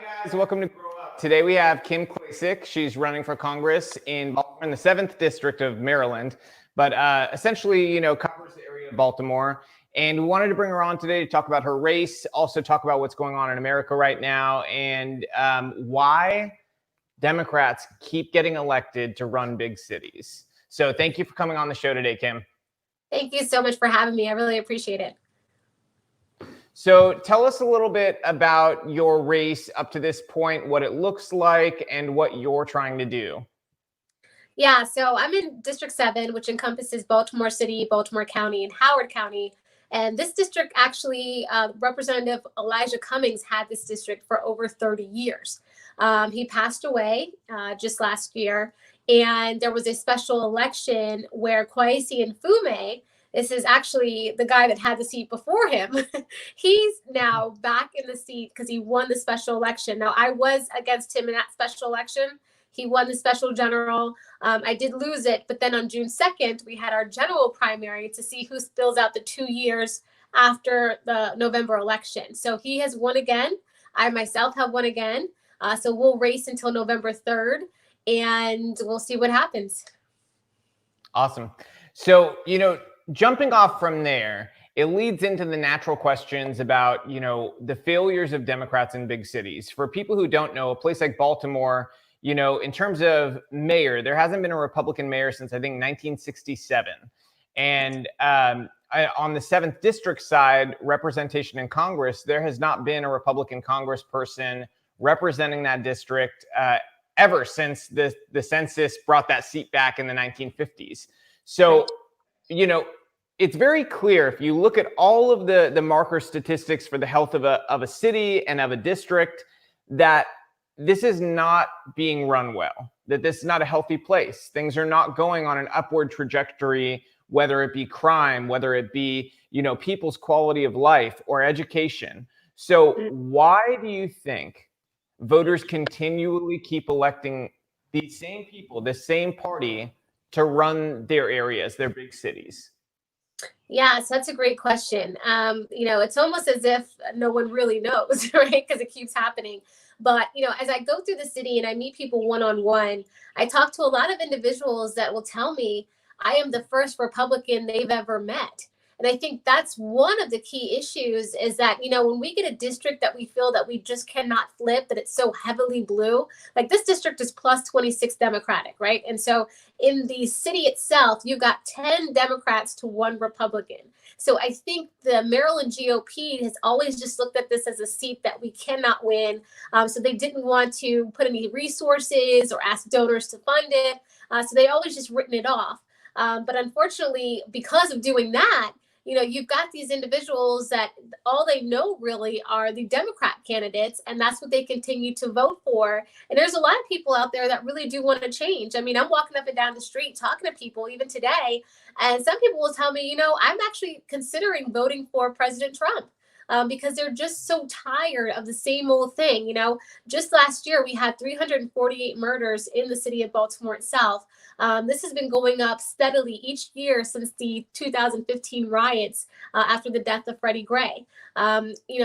Guys, welcome to GrowUp. Today we have Kim Klacik. She's running for Congress in Baltimore, in the 7th District of Maryland, but essentially, covers the area of Baltimore. And we wanted to bring her on today to talk about her race, also talk about what's going on in America right now, and why Democrats keep getting elected to run big cities. So thank you for coming on the show today, Kim. Thank you so much for having me. I really appreciate it. So tell us a little bit about your race up to this point, what it looks like, and what you're trying to do. Yeah, so I'm in District 7, which encompasses Baltimore City, Baltimore County, and Howard County. And this district actually, Representative Elijah Cummings had this district for over 30 years. He passed away just last year. And there was a special election where Kwesi Mfume, this is actually the guy that had the seat before him. He's now back in the seat because he won the special election. Now, I was against him in that special election. He won the special general. I did lose it. But then on June 2nd, we had our general primary to see who spills out the 2 years after the November election. So he has won again. I myself have won again. So we'll race until November 3rd, and we'll see what happens. Awesome. So, jumping off from there, it leads into the natural questions about, the failures of Democrats in big cities. For people who don't know, a place like Baltimore, in terms of mayor, there hasn't been a Republican mayor since, I think, 1967. And on the 7th District side, representation in Congress, there has not been a Republican congressperson representing that district ever since the census brought that seat back in the 1950s. So, it's very clear if you look at all of the marker statistics for the health of a city and of a district, that this is not being run well, that this is not a healthy place. Things are not going on an upward trajectory, whether it be crime, whether it be, people's quality of life or education. So why do you think voters continually keep electing these same people, the same party, to run their areas, their big cities? Yeah, so that's a great question. It's almost as if no one really knows, right? Because it keeps happening. But, as I go through the city and I meet people one-on-one, I talk to a lot of individuals that will tell me I am the first Republican they've ever met. And I think that's one of the key issues is that, when we get a district that we feel that we just cannot flip, that it's so heavily blue, like this district is plus 26 Democratic, right? And so in the city itself, you've got 10 Democrats to 1 Republican. So I think the Maryland GOP has always just looked at this as a seat that we cannot win. So they didn't want to put any resources or ask donors to fund it. So they always just written it off. But unfortunately, because of doing that, you've got these individuals that all they know really are the Democrat candidates, and that's what they continue to vote for. And there's a lot of people out there that really do want to change. I mean, I'm walking up and down the street talking to people even today, and some people will tell me, I'm actually considering voting for President Trump. Because they're just so tired of the same old thing. Just last year, we had 348 murders in the city of Baltimore itself. This has been going up steadily each year since the 2015 riots after the death of Freddie Gray.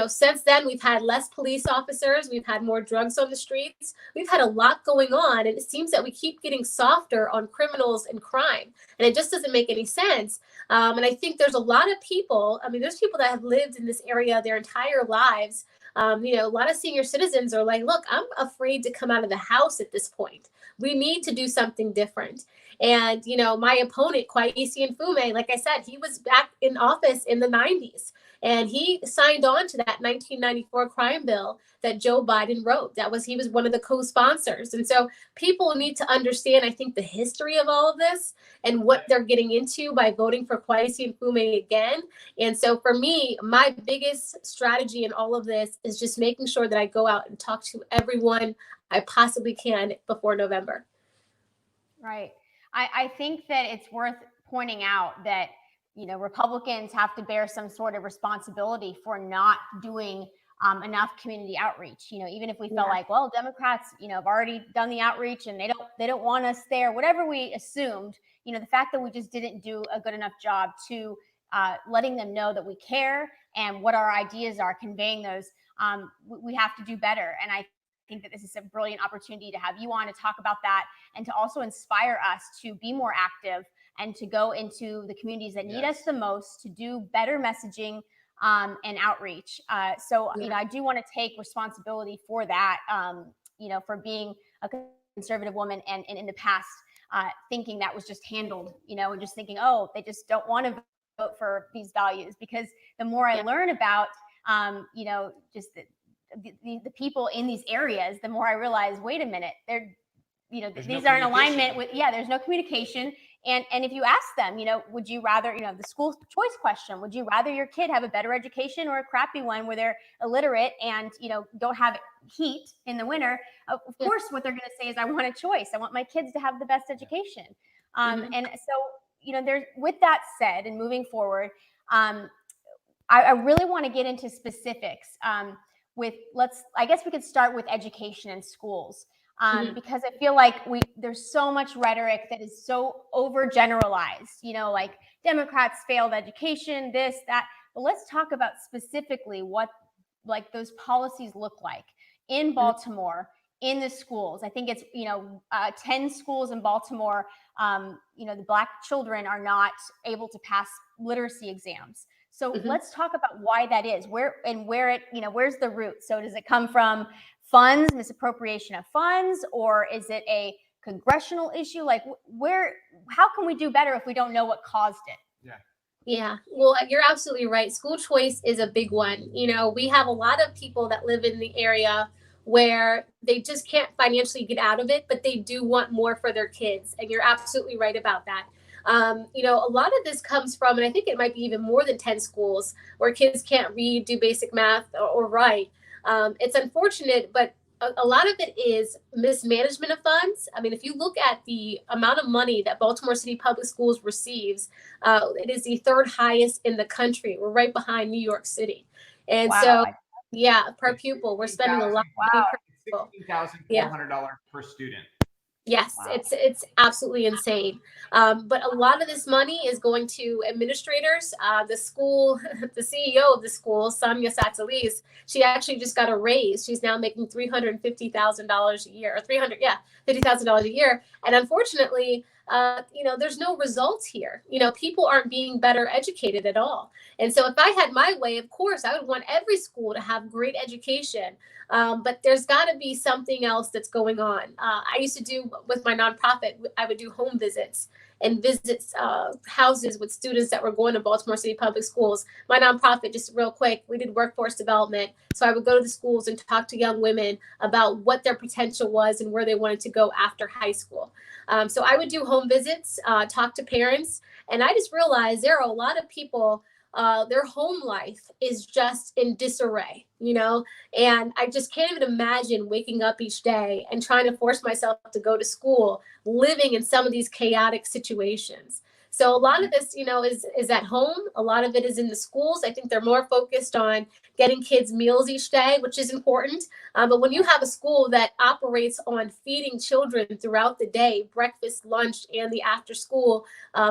Since then, we've had less police officers. We've had more drugs on the streets. We've had a lot going on. And it seems that we keep getting softer on criminals and crime. And it just doesn't make any sense. And I think there's a lot of people. There's people that have lived in this area their entire lives. A lot of senior citizens are like, look, I'm afraid to come out of the house at this point. We need to do something different. And, my opponent, Kwesi Mfume, like I said, he was back in office in the 90s. And he signed on to that 1994 crime bill that Joe Biden wrote. He was one of the co-sponsors. And so people need to understand, I think, the history of all of this and what they're getting into by voting for Kwesi Mfume again. And so for me, my biggest strategy in all of this is just making sure that I go out and talk to everyone I possibly can before November. Right. I think that it's worth pointing out that Republicans have to bear some sort of responsibility for not doing enough community outreach. Even if we felt like, well, Democrats, have already done the outreach and they don't want us there, whatever we assumed, the fact that we just didn't do a good enough job to letting them know that we care and what our ideas are, conveying those, we have to do better. And I think that this is a brilliant opportunity to have you on to talk about that and to also inspire us to be more active and to go into the communities that need us the most, to do better messaging and outreach. So, I do want to take responsibility for that, for being a conservative woman and in the past thinking that was just handled, and just thinking, oh, they just don't want to vote for these values. Because the more I learn about, just the people in these areas, the more I realize, wait a minute, these are in alignment with, there's no communication. And if you ask them, would you rather, the school choice question, would you rather your kid have a better education or a crappy one where they're illiterate and, don't have heat in the winter? Of course, what they're going to say is, I want a choice. I want my kids to have the best education. And so, there's, with that said, and moving forward, I really want to get into specifics I guess we could start with education in schools. Because I feel like there's so much rhetoric that is so overgeneralized, like Democrats failed education, this, that. But let's talk about specifically what like those policies look like in Baltimore, in the schools. I think it's, 10 schools in Baltimore, the Black children are not able to pass literacy exams. So let's talk about why that is, where's the root? So does it come from funds, misappropriation of funds, or is it a congressional issue? Like how can we do better if we don't know what caused it? Yeah, well, you're absolutely right. School choice is a big one. We have a lot of people that live in the area where they just can't financially get out of it, but they do want more for their kids. And you're absolutely right about that. A lot of this comes from, and I think it might be even more than 10 schools where kids can't read, do basic math, or write. It's unfortunate, but a lot of it is mismanagement of funds. I mean, if you look at the amount of money that Baltimore City Public Schools receives, it is the third highest in the country. We're right behind New York City. And per pupil, we're spending a lot of money per pupil. $16,400 per student. Yes, it's absolutely insane. But a lot of this money is going to administrators. The CEO of the school, Sonia Satsalis, she actually just got a raise. She's now making $350,000 a year, or $50,000 a year. And unfortunately, there's no results here. People aren't being better educated at all. And so if I had my way, of course, I would want every school to have great education. But there's got to be something else that's going on. I used to do with my nonprofit, I would do home visits and visits houses with students that were going to Baltimore City Public Schools. My nonprofit, just real quick, we did workforce development. So I would go to the schools and talk to young women about what their potential was and where they wanted to go after high school. So I would do home visits, talk to parents, and I just realized there are a lot of people, their home life is just in disarray, and I just can't even imagine waking up each day and trying to force myself to go to school, living in some of these chaotic situations. So a lot of this, is at home. A lot of it is in the schools. I think they're more focused on getting kids meals each day, which is important. But when you have a school that operates on feeding children throughout the day, breakfast, lunch, and the after school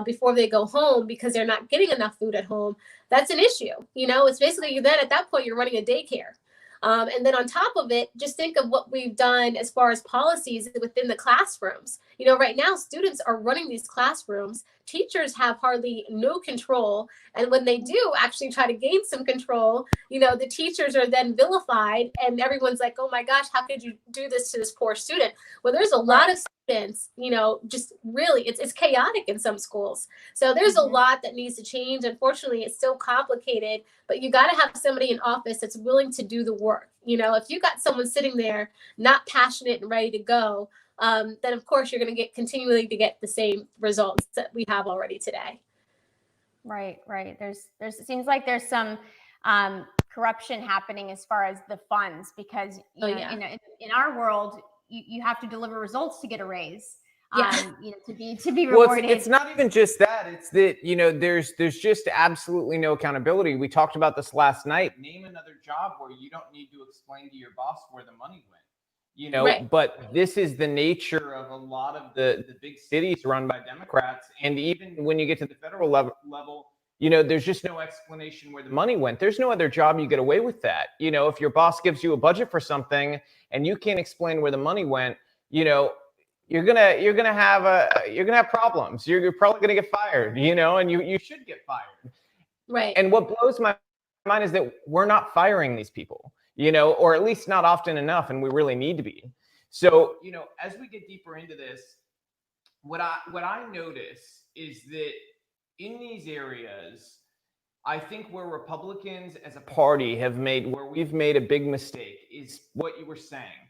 before they go home because they're not getting enough food at home, that's an issue. It's basically then at that point you're running a daycare. And then on top of it, just think of what we've done as far as policies within the classrooms. Right now, students are running these classrooms. Teachers have hardly no control. And when they do actually try to gain some control, the teachers are then vilified and everyone's like, oh my gosh, how could you do this to this poor student? Well, there's a lot of students, just really, it's chaotic in some schools. So there's a lot that needs to change. Unfortunately, it's still complicated, but you got to have somebody in office that's willing to do the work. If you got someone sitting there not passionate and ready to go, then of course you're going to continually get the same results that we have already today. Right. It seems like there's some corruption happening as far as the funds, because in our world, you have to deliver results to get a raise. To be rewarded. Well, it's not even just that. It's that, there's just absolutely no accountability. We talked about this last night. Name another job where you don't need to explain to your boss where the money went. Right. But this is the nature of a lot of the big cities run by Democrats. And even when you get to the federal level, there's just no explanation where the money went. There's no other job you get away with that. If your boss gives you a budget for something and you can't explain where the money went, you're gonna have problems. You're probably gonna get fired, and you should get fired. Right. And what blows my mind is that we're not firing these people, or at least not often enough, and we really need to be. So, as we get deeper into this, what I notice is that in these areas, I think where Republicans as a party where we've made a big mistake is what you were saying.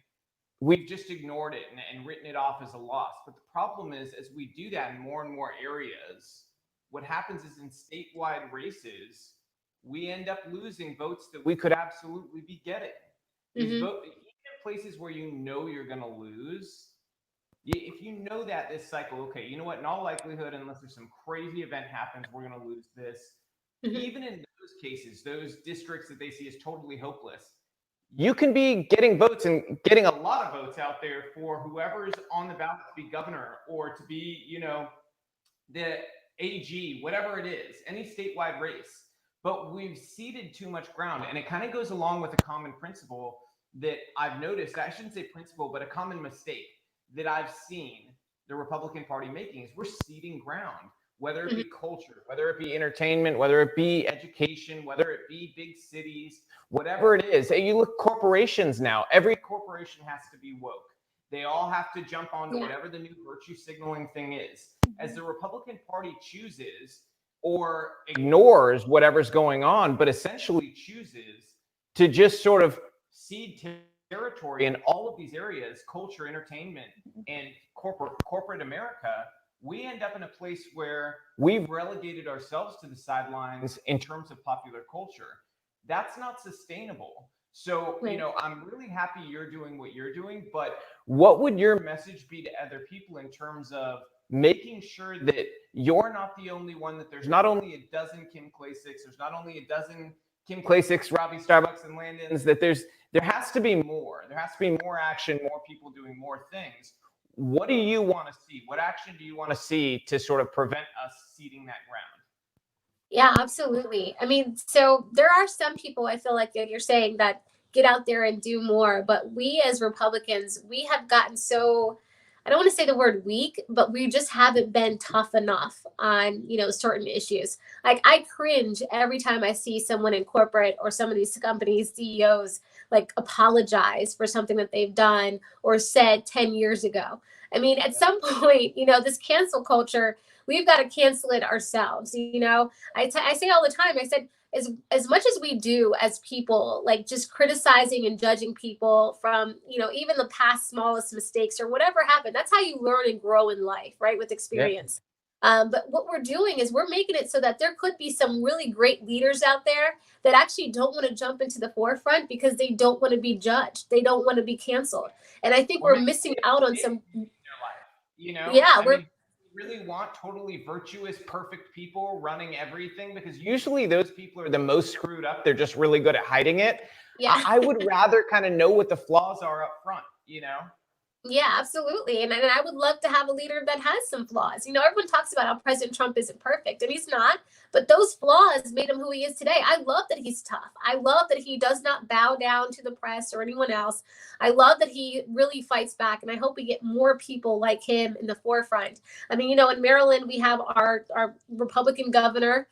We've just ignored it and written it off as a loss. But the problem is, as we do that in more and more areas, what happens is in statewide races, we end up losing votes that we could absolutely be getting. These votes, even in places where you're going to lose, if you know that this cycle, okay, you know what, in all likelihood, unless there's some crazy event happens, we're going to lose this. Even in those cases, those districts that they see as totally hopeless, you can be getting votes and getting a lot of votes out there for whoever's on the ballot to be governor or to be, the AG, whatever it is, any statewide race. But we've ceded too much ground. And it kind of goes along with a common principle that I've noticed. I shouldn't say principle, but a common mistake that I've seen the Republican Party making is we're ceding ground, whether it be culture, whether it be entertainment, whether it be education, whether it be big cities, whatever it is. Hey, you look corporations now, every corporation has to be woke. They all have to jump onto whatever the new virtue signaling thing is. As the Republican Party chooses or ignores whatever's going on, but essentially chooses to just sort of cede territory in all of these areas, culture, entertainment, and corporate America, we end up in a place where we've relegated ourselves to the sidelines in terms of popular culture. That's not sustainable. So, I'm really happy you're doing what you're doing, but what would your message be to other people in terms of making sure that you're not the only one, that there's not only a dozen Kim Klacik, there's not only a dozen Kim Klacik, Robby Starbucks, and Landons, that there has to be more. There has to be more action, more people doing more things. What do you want to see? What action do you want to see to sort of prevent us ceding that ground? Yeah, absolutely. I mean, so there are some people, I feel like you're saying, that get out there and do more, but we as Republicans, we have gotten so, I don't want to say the word weak, but we just haven't been tough enough on, certain issues. Like, I cringe every time I see someone in corporate or some of these companies, CEOs, like, apologize for something that they've done or said 10 years ago. I mean, at some point, this cancel culture, we've got to cancel it ourselves. I say all the time, I said, as much as we do as people, like just criticizing and judging people from, even the past smallest mistakes or whatever happened, that's how you learn and grow in life, right? With experience. But what we're doing is we're making it so that there could be some really great leaders out there that actually don't want to jump into the forefront because they don't want to be judged. They don't want to be canceled. And I think we're missing out on some, really want totally virtuous, perfect people running everything, because usually those people are the most screwed up. They're just really good at hiding it. Yeah. I would rather kind of know what the flaws are up front, Yeah, absolutely. And I would love to have a leader that has some flaws. Everyone talks about how President Trump isn't perfect, and he's not, but those flaws made him who he is today. I love that he's tough. I love that he does not bow down to the press or anyone else. I love that he really fights back, and I hope we get more people like him in the forefront. I mean, in Maryland, we have our Republican governor.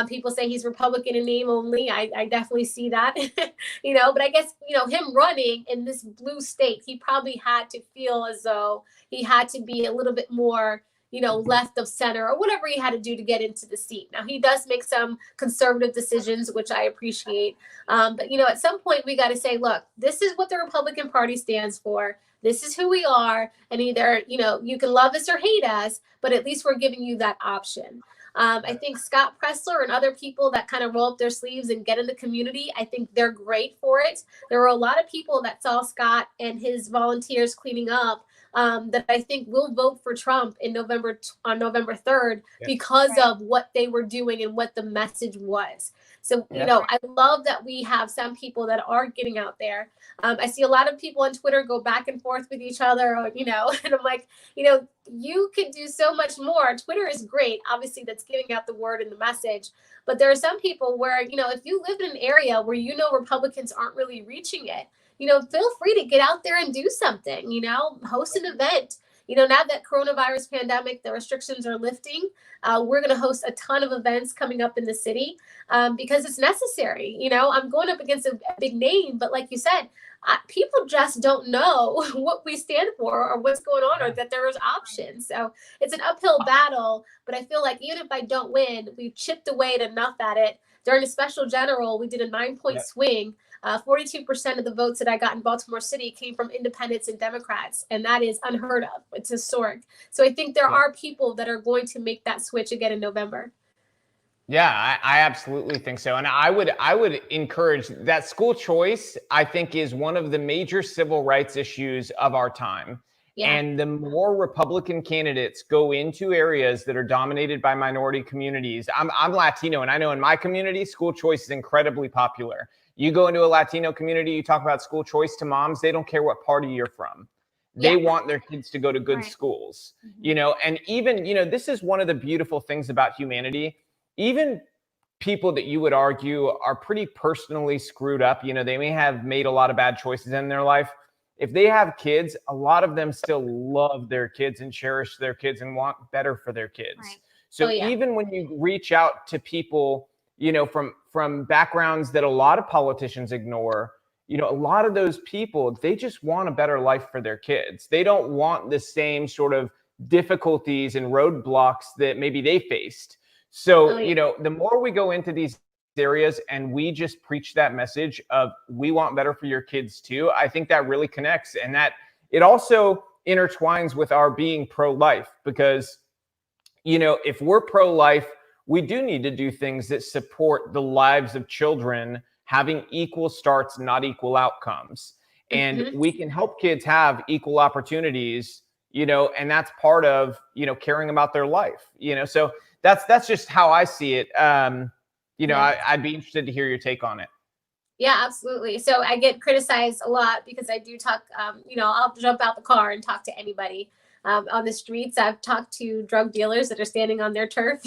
People say he's Republican in name only. I definitely see that, but I guess, him running in this blue state, he probably had to feel as though he had to be a little bit more, left of center or whatever he had to do to get into the seat. Now, he does make some conservative decisions, which I appreciate. But, at some point we got to say, look, this is what the Republican Party stands for. This is who we are. And either, you can love us or hate us, but at least we're giving you that option. I think Scott Pressler and other people that kind of roll up their sleeves and get in the community, I think they're great for it. There were a lot of people that saw Scott and his volunteers cleaning up that I think will vote for Trump on November 3rd because of what they were doing and what the message was. So, Yeah. you know, I love that we have some people that are getting out there. I see a lot of people on Twitter go back and forth with each other, or, you know, and I'm like, you know, you could do so much more. Twitter is great. Obviously, that's getting out the word and the message. But there are some people where, you know, if you live in an area where, you know, Republicans aren't really reaching it, you know, feel free to get out there and do something, you know, host an event. You know, now that coronavirus pandemic, the restrictions are lifting. We're going to host a ton of events coming up in the city because it's necessary. You know, I'm going up against a big name, but like you said, people just don't know what we stand for or what's going on, or that there is options. So it's an uphill battle, but I feel like even if I don't win, we've chipped away enough at it. During a special general, we did a 9-point swing. 42% of the votes that I got in Baltimore City came from independents and Democrats, and that is unheard of. It's historic. So I think there are people that are going to make that switch again in November. Yeah, I absolutely think so. And I would encourage that. School choice, I think, is one of the major civil rights issues of our time. Yeah. And the more Republican candidates go into areas that are dominated by minority communities, I'm Latino, and I know in my community, school choice is incredibly popular. You go into a Latino community, you talk about school choice to moms, they don't care what party you're from. They want their kids to go to good schools, you know, and even, you know, this is one of the beautiful things about humanity. Even people that you would argue are pretty personally screwed up, you know, they may have made a lot of bad choices in their life. If they have kids, a lot of them still love their kids and cherish their kids and want better for their kids. Right. So even when you reach out to people, you know, from backgrounds that a lot of politicians ignore, you know, a lot of those people, they just want a better life for their kids. They don't want the same sort of difficulties and roadblocks that maybe they faced. So, you know, the more we go into these areas and we just preach that message of we want better for your kids too, I think that really connects, and that it also intertwines with our being pro-life, because, you know, if we're pro-life, we do need to do things that support the lives of children having equal starts, not equal outcomes. And we can help kids have equal opportunities, you know, and that's part of, you know, caring about their life, you know. So that's just how I see it. You know, I'd be interested to hear your take on it. Yeah, absolutely. So I get criticized a lot because I do talk, you know, I'll jump out the car and talk to anybody. On the streets, I've talked to drug dealers that are standing on their turf,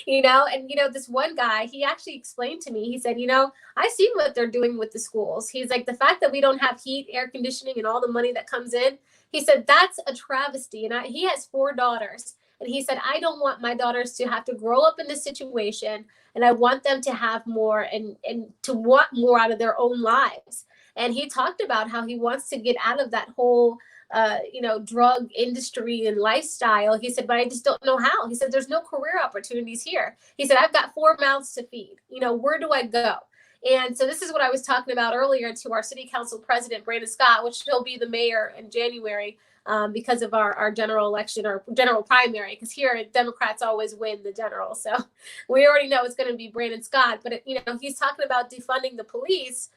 you know, and, you know, this one guy, he actually explained to me, he said, you know, I see what they're doing with the schools. He's like, the fact that we don't have heat, air conditioning, and all the money that comes in, he said, that's a travesty. And he has 4 daughters. And he said, I don't want my daughters to have to grow up in this situation. And I want them to have more and to want more out of their own lives. And he talked about how he wants to get out of that whole you know, drug industry and lifestyle. He said, but I just don't know how. He said, there's no career opportunities here. He said, I've got 4 mouths to feed. You know, where do I go? And so this is what I was talking about earlier to our city council president, Brandon Scott, which he'll be the mayor in January because of our general election or general primary, because here Democrats always win the general. So we already know it's going to be Brandon Scott. But, you know, he's talking about defunding the police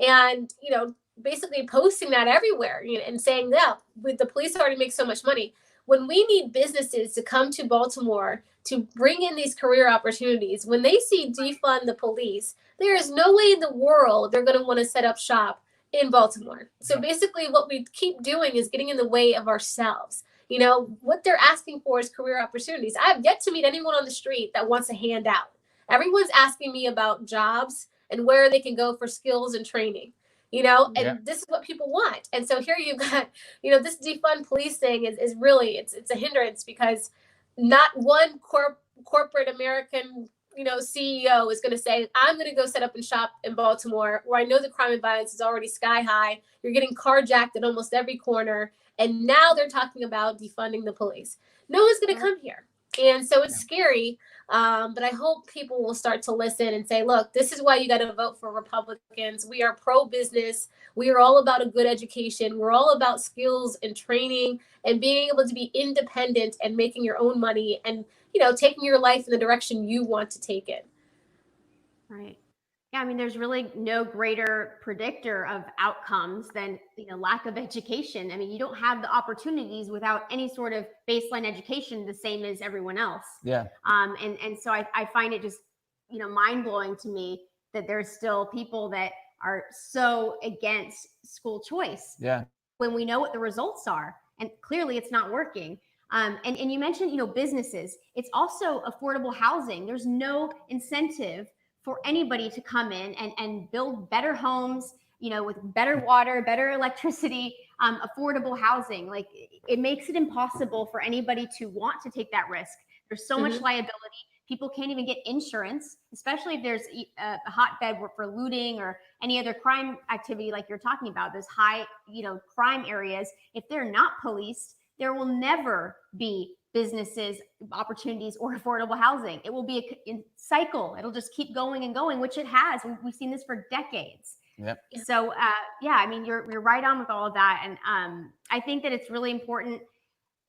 and, you know, basically posting that everywhere, you know, and saying that with the police already make so much money. When we need businesses to come to Baltimore to bring in these career opportunities, when they see defund the police, there is no way in the world they're going to want to set up shop in Baltimore. So basically what we keep doing is getting in the way of ourselves. You know, what they're asking for is career opportunities. I have yet to meet anyone on the street that wants a handout. Everyone's asking me about jobs and where they can go for skills and training. You know, and this is what people want. And so here you've got, you know, this defund police thing is really, it's a hindrance, because not one corporate American, you know, CEO is going to say, I'm going to go set up and shop in Baltimore, where I know the crime and violence is already sky high. You're getting carjacked at almost every corner. And now they're talking about defunding the police. No one's going to come here. And so it's scary. But I hope people will start to listen and say, look, this is why you got to vote for Republicans. We are pro-business. We are all about a good education. We're all about skills and training and being able to be independent and making your own money and, you know, taking your life in the direction you want to take it. Right. Yeah, I mean, there's really no greater predictor of outcomes than, you know, lack of education. I mean, you don't have the opportunities without any sort of baseline education, the same as everyone else. Yeah. And so I find it just mind-blowing to me that there's still people that are so against school choice. Yeah. When we know what the results are, and clearly it's not working. And you mentioned, businesses. It's also affordable housing. There's no incentive for anybody to come in and build better homes, with better water, better electricity, affordable housing. Like, it makes it impossible for anybody to want to take that risk. There's so much liability. People can't even get insurance, especially if there's a hotbed for looting or any other crime activity like you're talking about, those high, crime areas. If they're not policed, there will never be businesses, opportunities, or affordable housing. It will be a cycle. It'll just keep going and going, which it has. We've seen this for decades. Yep. So, I mean, you're right on with all of that. And I think that it's really important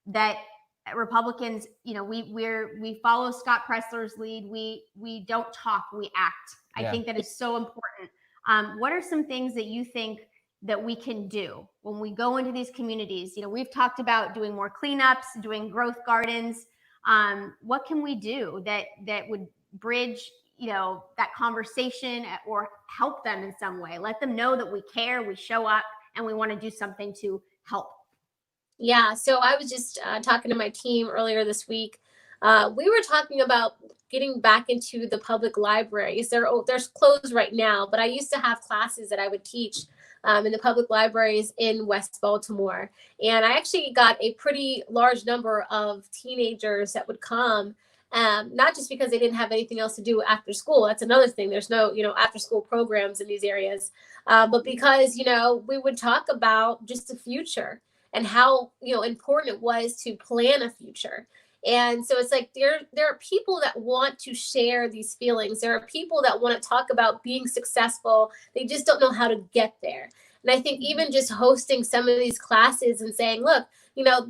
that Republicans, we follow Scott Pressler's lead. We don't talk, we act. I think that is so important. What are some things that you think that we can do when we go into these communities? We've talked about doing more cleanups, doing growth gardens. What can we do that would bridge, that conversation or help them in some way? Let them know that we care, we show up, and we want to do something to help. Yeah, so I was just talking to my team earlier this week. We were talking about getting back into the public libraries. They're closed right now, but I used to have classes that I would teach in the public libraries in West Baltimore. And I actually got a pretty large number of teenagers that would come, not just because they didn't have anything else to do after school. That's another thing. There's no, after school programs in these areas, but because, we would talk about just the future and how, important it was to plan a future. And so it's like there are people that want to share these feelings. There are people that want to talk about being successful. They just don't know how to get there. And I think even just hosting some of these classes and saying, look,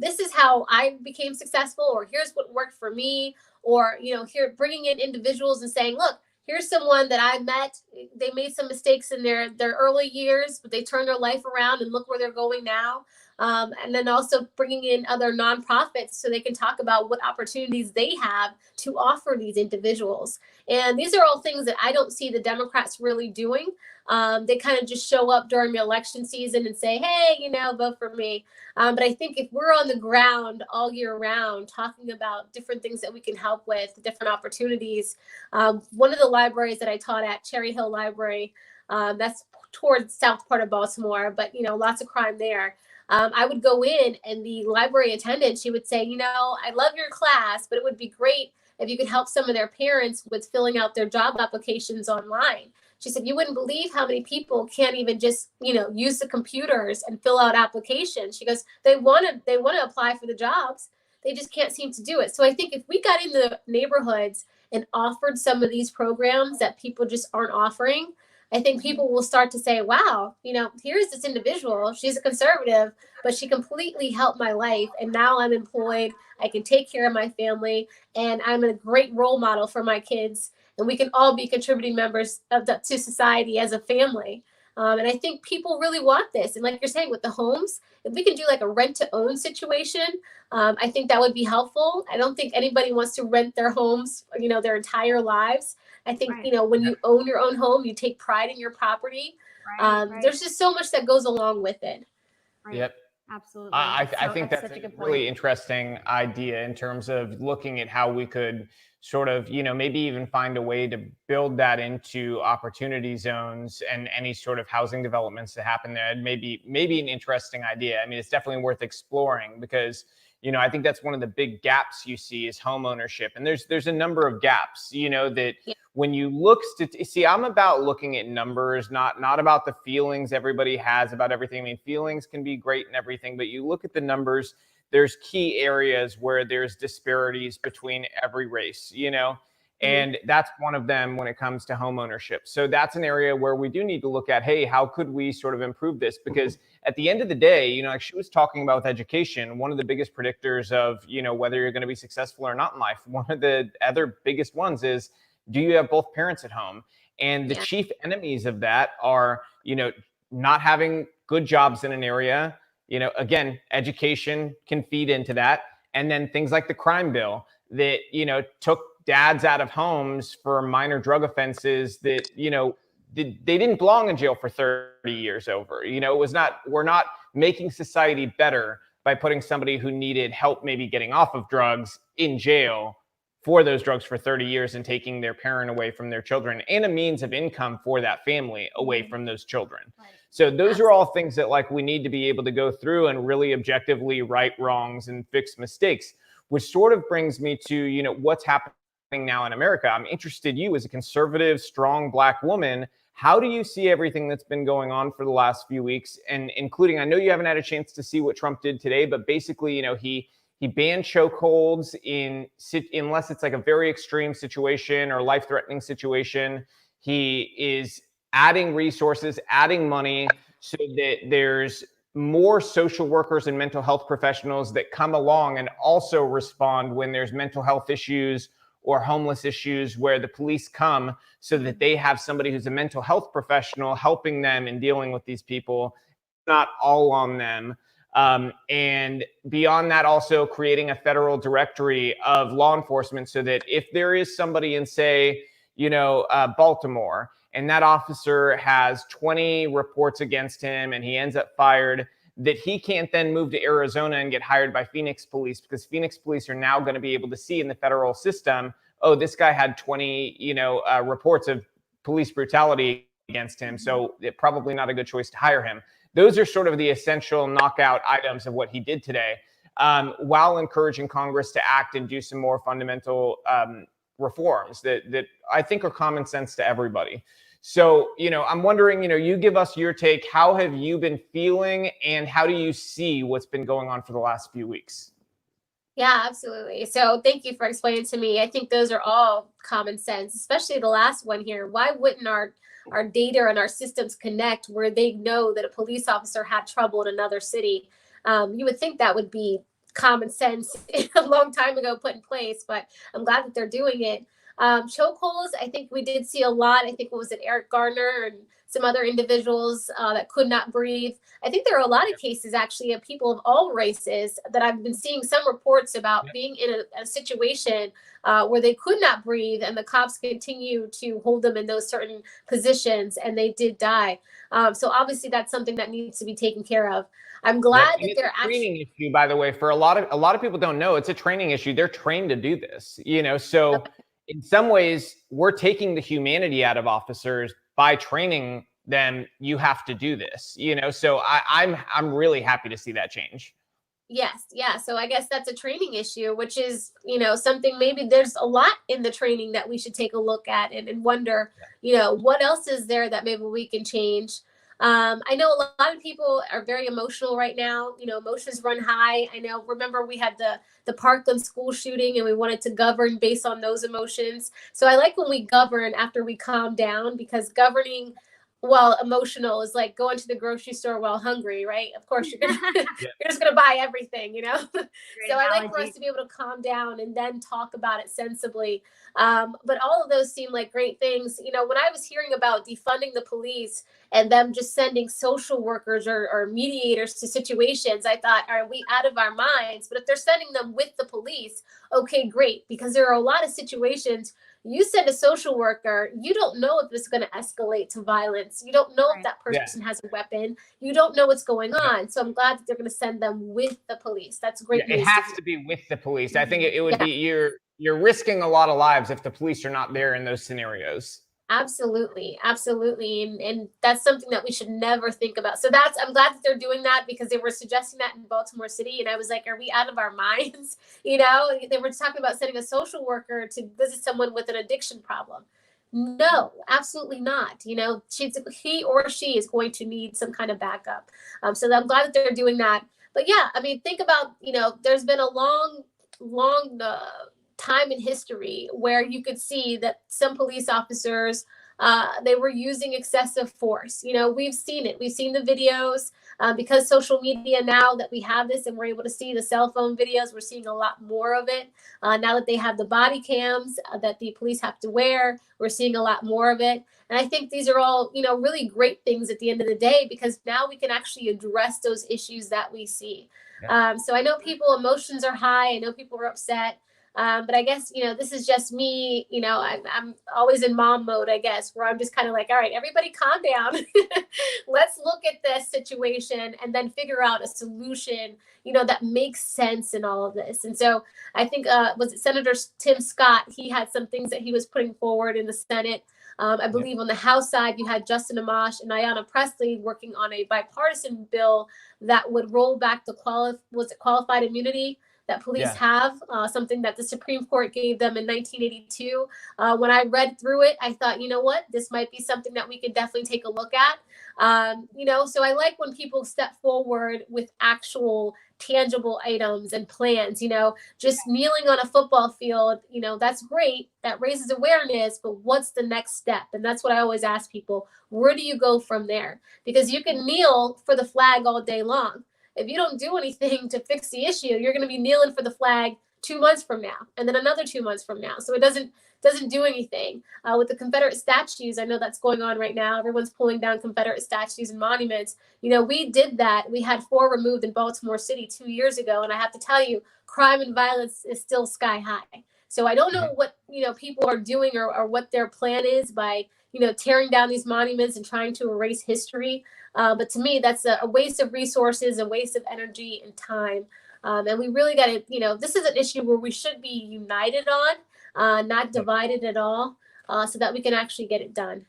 this is how I became successful, or here's what worked for me, or, here bringing in individuals and saying, look, here's someone that I met. They made some mistakes in their early years, but they turned their life around and look where they're going now. And then also bringing in other nonprofits so they can talk about what opportunities they have to offer these individuals. And these are all things that I don't see the Democrats really doing. They kind of just show up during the election season and say, hey, vote for me. But I think if we're on the ground all year round talking about different things that we can help with, different opportunities. One of the libraries that I taught at, Cherry Hill Library, that's towards south part of Baltimore, but lots of crime there. I would go in and the library attendant, she would say, I love your class, but it would be great if you could help some of their parents with filling out their job applications online. She said, you wouldn't believe how many people can't even just, use the computers and fill out applications. She goes, they want to apply for the jobs. They just can't seem to do it. So I think if we got into the neighborhoods and offered some of these programs that people just aren't offering, I think people will start to say, wow, here's this individual. She's a conservative, but she completely helped my life. And now I'm employed. I can take care of my family, and I'm a great role model for my kids. And we can all be contributing members to society as a family. And I think people really want this. And like you're saying, with the homes, if we can do like a rent to own situation, I think that would be helpful. I don't think anybody wants to rent their homes, their entire lives. I think, Right. When you own your own home, you take pride in your property. Right. There's just so much that goes along with it. Right. Yep. Absolutely. I think that's such a a good really point. interesting idea in terms of looking at how we could sort of, maybe even find a way to build that into opportunity zones and any sort of housing developments that happen there. Maybe an interesting idea. I mean, it's definitely worth exploring because, I think that's one of the big gaps you see is home ownership. And there's a number of gaps, that when you look, I'm about looking at numbers, not about the feelings everybody has about everything. I mean, feelings can be great and everything, but you look at the numbers, there's key areas where there's disparities between every race, and that's one of them when it comes to home ownership. So that's an area where we do need to look at, hey, how could we sort of improve this? Because at the end of the day, like she was talking about with education, one of the biggest predictors of, whether you're going to be successful or not in life, one of the other biggest ones is, do you have both parents at home? And the chief enemies of that are, not having good jobs in an area. Again, education can feed into that. And then things like the crime bill that, took dads out of homes for minor drug offenses that, they didn't belong in jail for 30 years over. We're not making society better by putting somebody who needed help maybe getting off of drugs in jail for those drugs for 30 years and taking their parent away from their children and a means of income for that family away from those children. Right. So those are all things that we need to be able to go through and really objectively right wrongs and fix mistakes, which sort of brings me to, what's happening now in America. I'm interested, you as a conservative, strong Black woman, how do you see everything that's been going on for the last few weeks? And including, I know you haven't had a chance to see what Trump did today, but basically, he banned chokeholds unless it's a very extreme situation or life-threatening situation. He is adding resources, adding money so that there's more social workers and mental health professionals that come along and also respond when there's mental health issues or homeless issues where the police come, so that they have somebody who's a mental health professional helping them in dealing with these people, not all on them. And beyond that, also creating a federal directory of law enforcement so that if there is somebody in, say, Baltimore, and that officer has 20 reports against him and he ends up fired, that he can't then move to Arizona and get hired by Phoenix police, because Phoenix police are now going to be able to see in the federal system, oh, this guy had 20, reports of police brutality against him. So it's probably not a good choice to hire him. Those are sort of the essential knockout items of what he did today, while encouraging Congress to act and do some more fundamental reforms that I think are common sense to everybody. So, I'm wondering, you give us your take. How have you been feeling and how do you see what's been going on for the last few weeks? Yeah, absolutely. So thank you for explaining to me. I think those are all common sense, especially the last one here. Why wouldn't our data and our systems connect where they know that a police officer had trouble in another city? You would think that would be common sense a long time ago put in place, but I'm glad that they're doing it. Chokeholds, I think we did see a lot. I think it was Eric Garner and some other individuals that could not breathe. I think there are a lot of cases actually of people of all races that I've been seeing some reports about being in a situation where they could not breathe and the cops continue to hold them in those certain positions and they did die. So obviously that's something that needs to be taken care of. I'm glad that they're actually training issue, by the way, for a lot of people don't know it's a training issue. They're trained to do this, so in some ways we're taking the humanity out of officers by training them. You have to do this, so I'm really happy to see that change. Yes. Yeah. So I guess that's a training issue, which is, something maybe there's a lot in the training that we should take a look at and wonder, what else is there that maybe we can change. I know a lot of people are very emotional right now. Emotions run high. Remember we had the Parkland school shooting and we wanted to govern based on those emotions. So I like when we govern after we calm down, because governing while emotional is like going to the grocery store while hungry, right? Of course, you're just gonna buy everything, So I like for us to be able to calm down and then talk about it sensibly. But all of those seem like great things. When I was hearing about defunding the police and them just sending social workers or mediators to situations, I thought, are we out of our minds? But if they're sending them with the police, okay, great, because there are a lot of situations. You send a social worker, you don't know if it's going to escalate to violence. You don't know if that person has a weapon. You don't know what's going on. So I'm glad that they're going to send them with the police. That's great news. It has to be with the police. I think it would be, you're risking a lot of lives if the police are not there in those scenarios. Absolutely. Absolutely. And that's something that we should never think about. So I'm glad that they're doing that, because they were suggesting that in Baltimore City. And I was like, are we out of our minds? They were talking about sending a social worker to visit someone with an addiction problem. No, absolutely not. He or she is going to need some kind of backup. So I'm glad that they're doing that. But think about, there's been a long time in history where you could see that some police officers, they were using excessive force. We've seen it. We've seen the videos because social media, now that we have this and we're able to see the cell phone videos, we're seeing a lot more of it. Now that they have the body cams that the police have to wear, we're seeing a lot more of it. And I think these are all, really great things at the end of the day, because now we can actually address those issues that we see. So I know emotions are high. I know people are upset. But I guess, this is just me, I'm always in mom mode, I guess, where I'm just kind of like, all right, everybody calm down. Let's look at this situation and then figure out a solution, that makes sense in all of this. And so I think, was it Senator Tim Scott? He had some things that he was putting forward in the Senate. I believe on the House side, you had Justin Amash and Ayanna Pressley working on a bipartisan bill that would roll back the qualified immunity that police have, something that the Supreme Court gave them in 1982. When I read through it, I thought, you know what, this might be something that we could definitely take a look at. So I like when people step forward with actual tangible items and plans, just kneeling on a football field, that's great. That raises awareness, but what's the next step? And that's what I always ask people. Where do you go from there? Because you can kneel for the flag all day long. If you don't do anything to fix the issue, you're going to be kneeling for the flag 2 months from now, and then another 2 months from now. So it doesn't do anything. With the Confederate statues, I know that's going on right now. Everyone's pulling down Confederate statues and monuments. We did that. We had 4 removed in Baltimore City 2 years ago, and I have to tell you, crime and violence is still sky high. So I don't know what people are doing or what their plan is by tearing down these monuments and trying to erase history. But to me, that's a waste of resources, a waste of energy and time. And we really got to, this is an issue where we should be united on, not divided at all, so that we can actually get it done.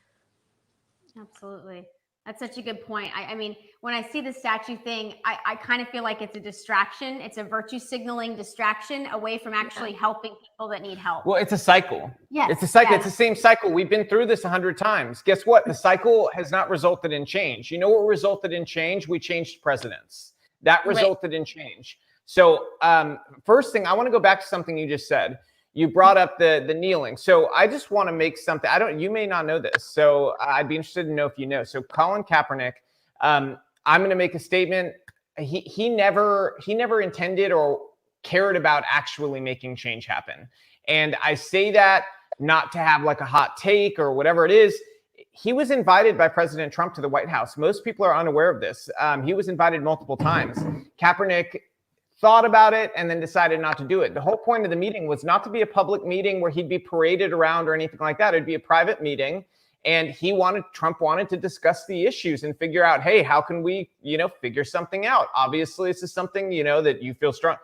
Absolutely. That's such a good point. I mean, when I see the statue thing, I kind of feel like it's a distraction. It's a virtue signaling distraction away from actually helping people that need help. Well, it's a cycle. Yes. It's a cycle. Yeah. It's the same cycle. We've been through this 100 times. Guess what? The cycle has not resulted in change. You know what resulted in change? We changed presidents. That resulted in change. So first thing, I want to go back to something you just said. You brought up the kneeling. So I just want to make something. You may not know this. So I'd be interested to know if you know. So Colin Kaepernick, I'm going to make a statement. He never intended or cared about actually making change happen. And I say that not to have like a hot take or whatever it is. He was invited by President Trump to the White House. Most people are unaware of this. He was invited multiple times. Kaepernick thought about it and then decided not to do it. The whole point of the meeting was not to be a public meeting where he'd be paraded around or anything like that. It'd be a private meeting. And Trump wanted to discuss the issues and figure out, hey, how can we, figure something out? Obviously, this is something, that you feel strong.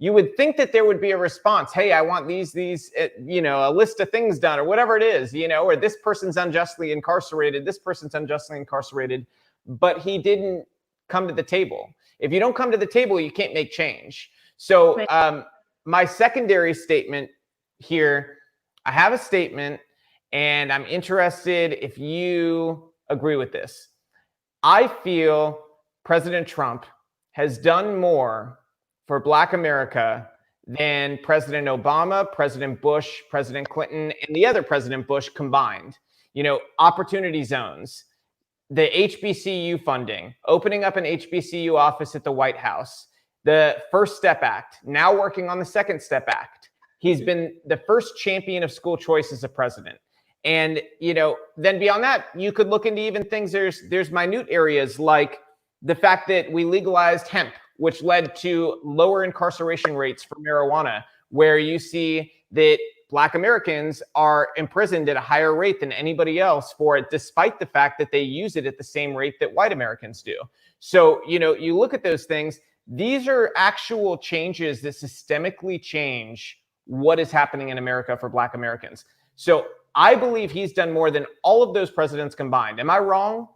You would think that there would be a response. Hey, I want these, a list of things done or whatever it is, or this person's unjustly incarcerated. This person's unjustly incarcerated. But he didn't come to the table. If you don't come to the table, you can't make change. So my secondary statement here, I have a statement and I'm interested if you agree with this. I feel President Trump has done more for Black America than President Obama, President Bush, President Clinton, and the other President Bush combined. Opportunity zones, the HBCU funding, opening up an HBCU office at the White House, the First Step Act, now working on the Second Step Act. He's been the first champion of school choice as a president. And, then beyond that, you could look into even things, there's minute areas like the fact that we legalized hemp, which led to lower incarceration rates for marijuana, where you see that Black Americans are imprisoned at a higher rate than anybody else for it, despite the fact that they use it at the same rate that white Americans do. So, you look at those things, these are actual changes that systemically change what is happening in America for Black Americans. So I believe he's done more than all of those presidents combined. Am I wrong?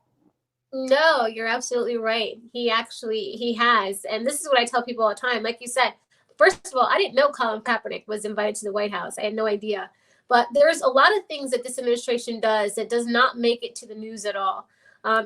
No, you're absolutely right. He has. And this is what I tell people all the time. Like you said, first of all, I didn't know Colin Kaepernick was invited to the White House. I had no idea. But there's a lot of things that this administration does that does not make it to the news at all.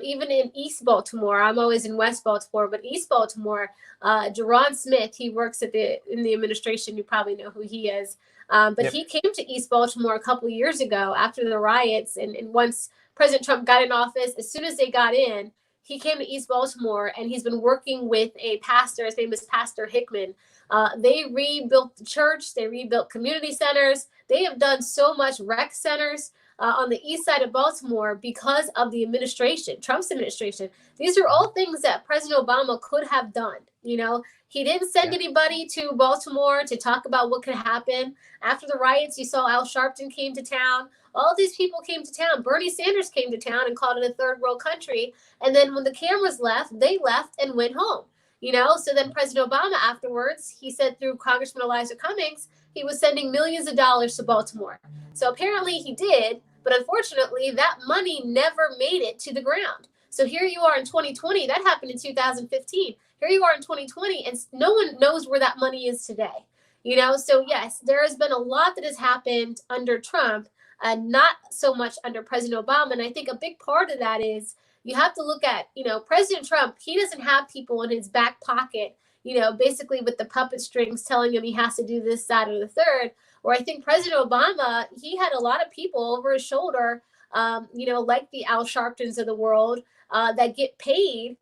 Even in East Baltimore, I'm always in West Baltimore, but East Baltimore, Jerron Smith, he works in the administration. You probably know who he is. But he came to East Baltimore a couple of years ago after the riots. And once President Trump got in office, as soon as they got in, he came to East Baltimore and he's been working with a pastor. His name is Pastor Hickman. They rebuilt the church. They rebuilt community centers. They have done so much rec centers. on the east side of Baltimore because of the administration, Trump's administration. These are all things that President Obama could have done. He didn't send anybody to Baltimore to talk about what could happen. After the riots, you saw Al Sharpton came to town. All these people came to town. Bernie Sanders came to town and called it a third world country. And then when the cameras left, they left and went home. So then President Obama afterwards, he said through Congressman Elijah Cummings, he was sending millions of dollars to Baltimore. So apparently he did, but unfortunately that money never made it to the ground. So here you are in 2020, that happened in 2015. Here you are in 2020 and no one knows where that money is today. So yes, there has been a lot that has happened under Trump and not so much under President Obama. And I think a big part of that is you have to look at, President Trump, he doesn't have people in his back pocket, basically with the puppet strings telling him he has to do this, that, or the third. Or I think President Obama, he had a lot of people over his shoulder, like the Al Sharptons of the world that get paid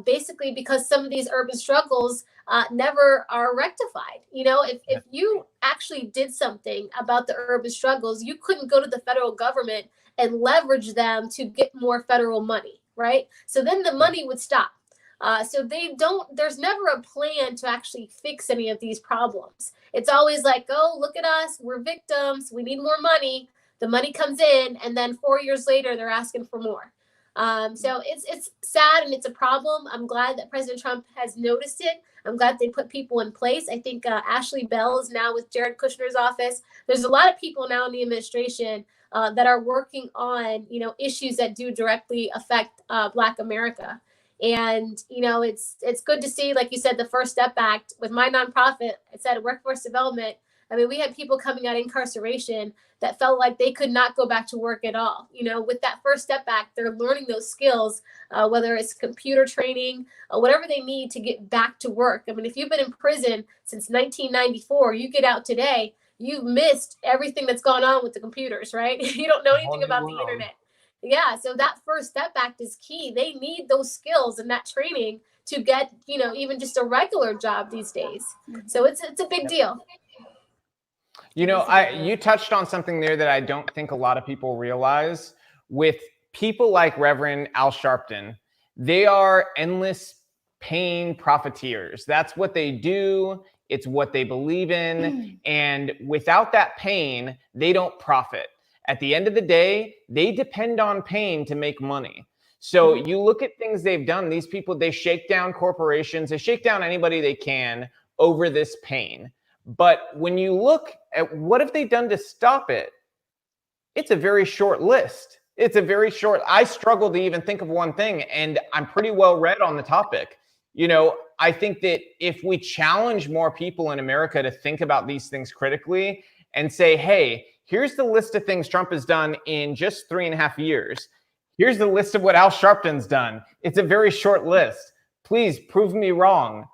basically because some of these urban struggles never are rectified. If you actually did something about the urban struggles, you couldn't go to the federal government and leverage them to get more federal money, right? So then the money would stop. So there's never a plan to actually fix any of these problems. It's always like, oh, look at us, we're victims, we need more money. The money comes in, and then 4 years later, they're asking for more. So it's sad and it's a problem. I'm glad that President Trump has noticed it. I'm glad they put people in place. I think Ashley Bell is now with Jared Kushner's office. There's a lot of people now in the administration that are working on, issues that do directly affect Black America. And, it's good to see, like you said, the First Step Act with my nonprofit. I said workforce development. I mean, we had people coming out of incarceration that felt like they could not go back to work at all. With that First Step Act, they're learning those skills, whether it's computer training, whatever they need to get back to work. I mean, if you've been in prison since 1994, you get out today, you've missed everything that's gone on with the computers, right? You don't know anything about the internet. Yeah, so that First Step Act is key. They need those skills and that training to get, even just a regular job these days. So it's a big deal. You touched on something there that I don't think a lot of people realize. With people like Reverend Al Sharpton, they are endless pain profiteers. That's what they do. It's what they believe in. And without that pain, they don't profit. At the end of the day, they depend on pain to make money. So you look at things they've done. These people, they shake down corporations. They shake down anybody they can over this pain. But when you look at what have they done to stop it, it's a very short list. I struggle to even think of one thing, and I'm pretty well read on the topic. I think that if we challenge more people in America to think about these things critically and say, hey, here's the list of things Trump has done in just 3.5 years. Here's the list of what Al Sharpton's done. It's a very short list. Please prove me wrong.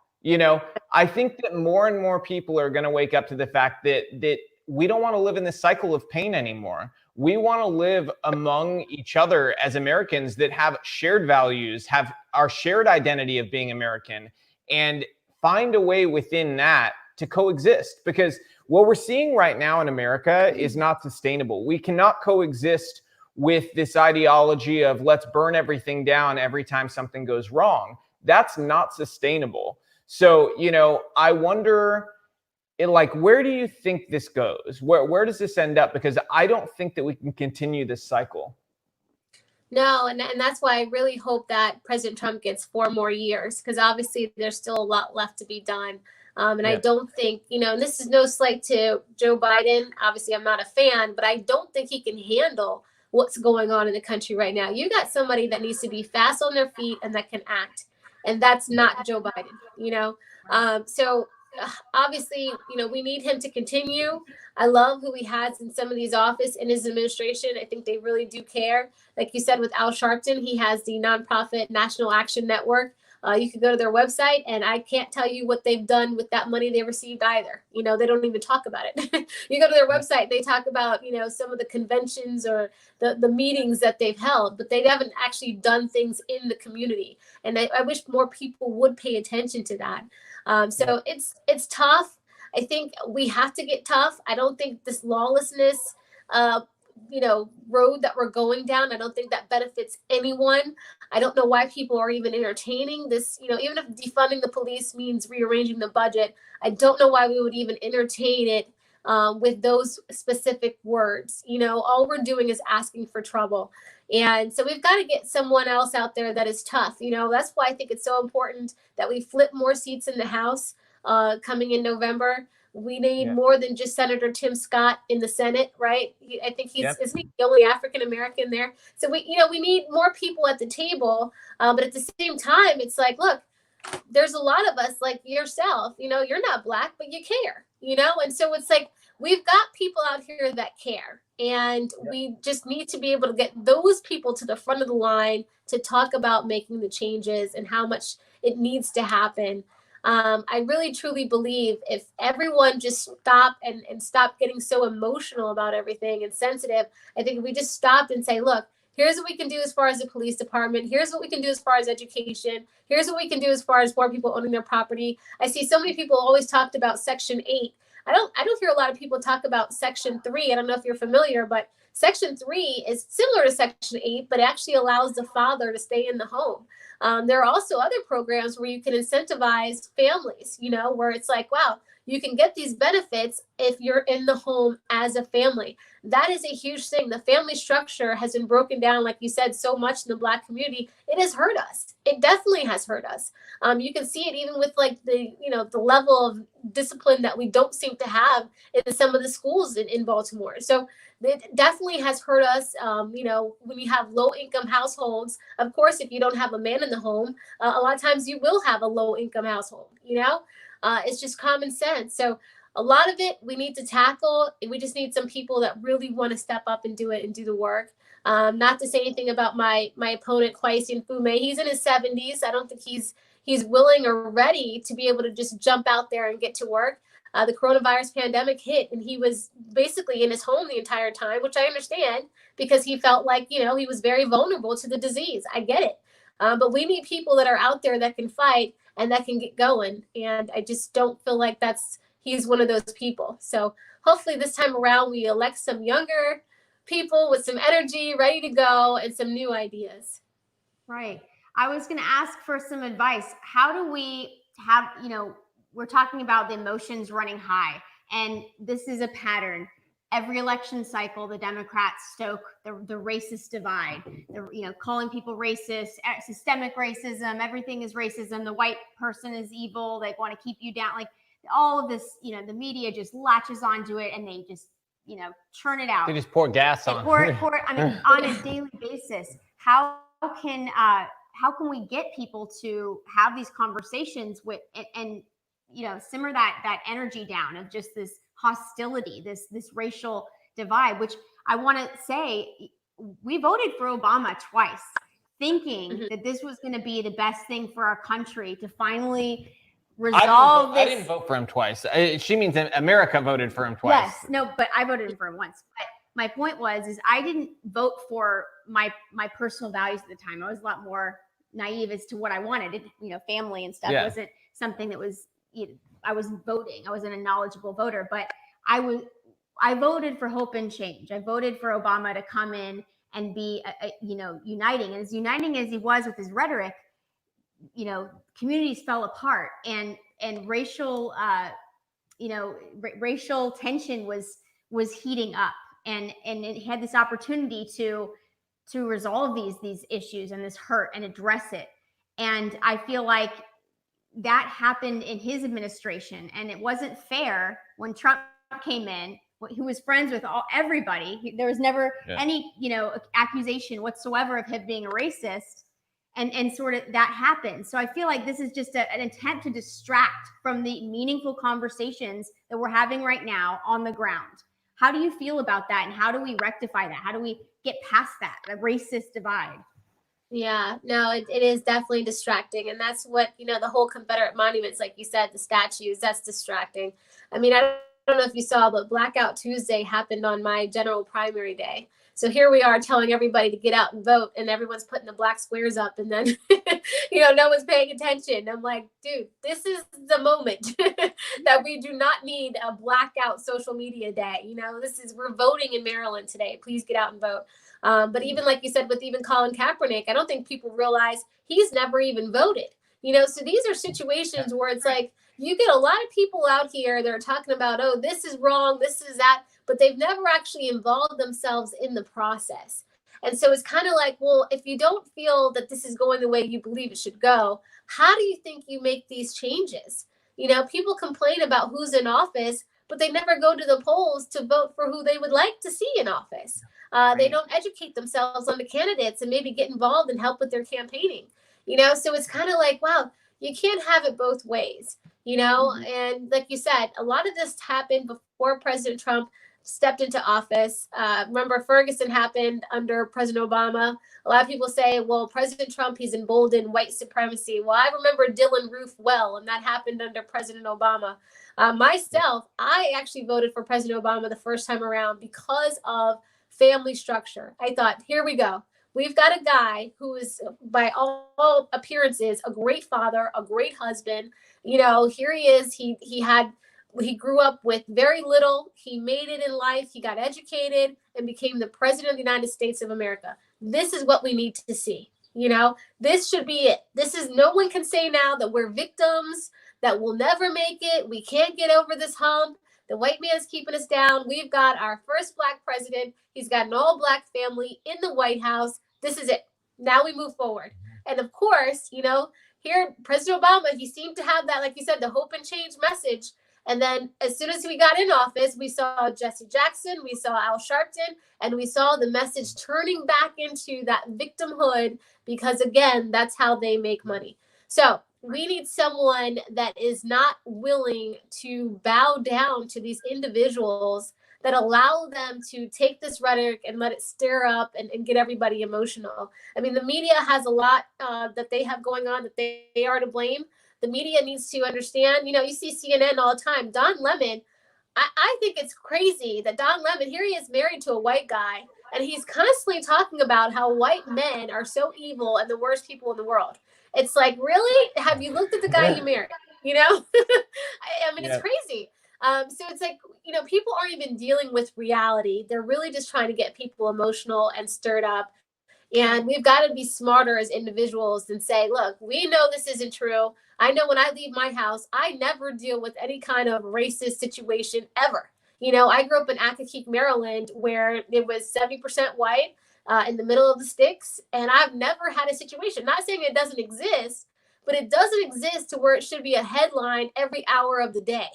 I think that more and more people are going to wake up to the fact that we don't want to live in this cycle of pain anymore. We want to live among each other as Americans that have shared values, have our shared identity of being American, and find a way within that to coexist. Because what we're seeing right now in America is not sustainable. We cannot coexist with this ideology of let's burn everything down every time something goes wrong. That's not sustainable. So, I wonder, where do you think this goes? Where does this end up? Because I don't think that we can continue this cycle. No, and that's why I really hope that President Trump gets 4 more years, because obviously there's still a lot left to be done. I don't think, and this is no slight to Joe Biden. Obviously, I'm not a fan, but I don't think he can handle what's going on in the country right now. You got somebody that needs to be fast on their feet and that can act. And that's not Joe Biden, So obviously, we need him to continue. I love who he has in some of these offices in his administration. I think they really do care. Like you said, with Al Sharpton, he has the nonprofit National Action Network. You can go to their website, and I can't tell you what they've done with that money they received either. They don't even talk about it. You go to their website, they talk about, some of the conventions or the meetings that they've held, but they haven't actually done things in the community. And I wish more people would pay attention to that. So it's tough. I think we have to get tough. I don't think this lawlessness road that we're going down. I don't think that benefits anyone. I don't know why people are even entertaining this, even if defunding the police means rearranging the budget, I don't know why we would even entertain it with those specific words. All we're doing is asking for trouble. And so we've got to get someone else out there that is tough. That's why I think it's so important that we flip more seats in the House coming in November. We need more than just Senator Tim Scott in the Senate, right? I think isn't he the only African American there? So we need more people at the table. But at the same time, it's like, look, there's a lot of us like yourself, you're not Black, but you care, and so it's like, we've got people out here that care, and we just need to be able to get those people to the front of the line to talk about making the changes and how much it needs to happen. I really truly believe if everyone just stop and stop getting so emotional about everything and sensitive, I think if we just stopped and say, look, here's what we can do as far as the police department. Here's what we can do as far as education. Here's what we can do as far as more people owning their property. I see so many people always talked about Section 8. I don't hear a lot of people talk about Section 3. I don't know if you're familiar, but Section 3 is similar to Section 8, but actually allows the father to stay in the home. There are also other programs where you can incentivize families, where it's like, wow, you can get these benefits if you're in the home as a family. That is a huge thing. The family structure has been broken down, like you said, so much in the Black community. It has hurt us. It definitely has hurt us. You can see it even with like the level of discipline that we don't seem to have in some of the schools in Baltimore. So it definitely has hurt us. When you have low income households, of course, if you don't have a man in the home, a lot of times you will have a low income household, it's just common sense. So a lot of it we need to tackle. We just need some people that really want to step up and do it and do the work. Not to say anything about my opponent, Kwesi Mfume. He's in his 70s. I don't think he's willing or ready to be able to just jump out there and get to work. The coronavirus pandemic hit and he was basically in his home the entire time, which I understand because he felt like, he was very vulnerable to the disease. I get it. But we need people that are out there that can fight and that can get going. And I just don't feel like he's one of those people. So hopefully this time around, we elect some younger people with some energy, ready to go, and some new ideas. Right. I was going to ask for some advice. How do we have, we're talking about the emotions running high, and this is a pattern. Every election cycle, the Democrats stoke the racist divide, calling people racist, systemic racism, everything is racism. The white person is evil. They want to keep you down. Like all of this, the media just latches onto it and they just, churn it out. They just pour gas on. Pour it, on a daily basis. How can we get people to have these conversations with and simmer that energy down of just this hostility, this racial divide, which I want to say, we voted for Obama twice, thinking that this was going to be the best thing for our country to finally resolve this. I didn't vote for him twice. She means America voted for him twice. Yes, no, but I voted for him once. But my point is I didn't vote for my personal values at the time. I was a lot more naive as to what I wanted. Family and stuff wasn't something that was, I was voting. I wasn't a knowledgeable voter, but I voted for hope and change. I voted for Obama to come in and be, uniting. And as uniting as he was with his rhetoric, communities fell apart, and racial, racial tension was heating up, and it had this opportunity to resolve these issues and this hurt and address it. And I feel like that happened in his administration, and it wasn't fair when Trump came in, who was friends with everybody. There was never any, accusation whatsoever of him being a racist, and sort of that happened. So I feel like this is just an attempt to distract from the meaningful conversations that we're having right now on the ground. How do you feel about that, and how do we rectify that? How do we get past that racist divide? Yeah, no, it is definitely distracting. And that's what, the whole Confederate monuments, like you said, the statues, that's distracting. I mean, I don't know if you saw, but Blackout Tuesday happened on my general primary day. So here we are telling everybody to get out and vote, and everyone's putting the black squares up, and then, no one's paying attention. I'm like, dude, this is the moment that we do not need a blackout social media day. We're voting in Maryland today. Please get out and vote. But even like you said, with even Colin Kaepernick, I don't think people realize he's never even voted. So these are situations where it's like, you get a lot of people out here that are talking about, oh, this is wrong, this is that, but they've never actually involved themselves in the process. And so it's kind of like, well, if you don't feel that this is going the way you believe it should go, how do you think you make these changes? People complain about who's in office, but they never go to the polls to vote for who they would like to see in office. They don't educate themselves on the candidates and maybe get involved and help with their campaigning. So it's kind of like, wow, you can't have it both ways, and like you said, a lot of this happened before President Trump stepped into office. Remember, Ferguson happened under President Obama. A lot of people say, well, President Trump, he's emboldened white supremacy. Well, I remember Dylann Roof well, and that happened under President Obama. Myself, I actually voted for President Obama the first time around because of family structure. I thought, here we go. We've got a guy who is, by all appearances, a great father, a great husband. Here he is. He grew up with very little. He made it in life. He got educated and became the president of the United States of America. This is what we need to see. This should be it. No one can say now that we're victims, that we'll never make it. We can't get over this hump. The white man's keeping us down. We've got our first Black president. He's got an all Black family in the White House. This is it. Now we move forward. And of course, here, President Obama, he seemed to have that, like you said, the hope and change message. And then as soon as we got in office, we saw Jesse Jackson, we saw Al Sharpton, and we saw the message turning back into that victimhood because, again, that's how they make money. So we need someone that is not willing to bow down to these individuals that allow them to take this rhetoric and let it stir up and get everybody emotional. I mean, the media has a lot that they have going on that they are to blame. The media needs to understand, you see CNN all the time. Don Lemon, I think it's crazy that Don Lemon, here he is married to a white guy, and he's constantly talking about how white men are so evil and the worst people in the world. It's like, really? Have you looked at the guy you married? I mean, it's crazy. So it's like, people aren't even dealing with reality. They're really just trying to get people emotional and stirred up. And we've got to be smarter as individuals and say, look, we know this isn't true. I know when I leave my house, I never deal with any kind of racist situation ever. I grew up in Accokeek, Maryland, where it was 70% white in the middle of the sticks. And I've never had a situation, not saying it doesn't exist, but it doesn't exist to where it should be a headline every hour of the day.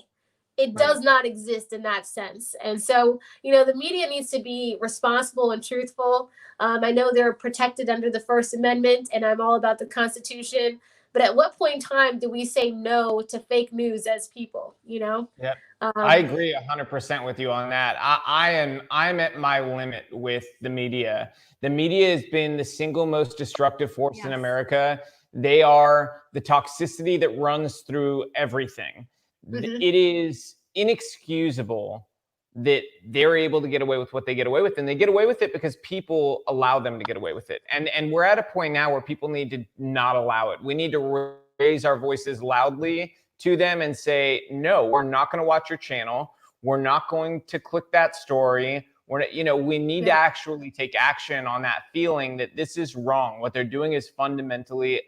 It does not exist in that sense. And so, the media needs to be responsible and truthful. I know they're protected under the First Amendment, and I'm all about the Constitution. But at what point in time do we say no to fake news as people, Yeah. I agree 100% with you on that. I'm at my limit with the media. The media has been the single most destructive force in America. They are the toxicity that runs through everything. Mm-hmm. It is inexcusable that they're able to get away with what they get away with, and they get away with it because people allow them to get away with it. And we're at a point now where people need to not allow it. We need to raise our voices loudly to them and say, no, we're not going to watch your channel. We're not going to click that story. We need to actually take action on that feeling that this is wrong. What they're doing is fundamentally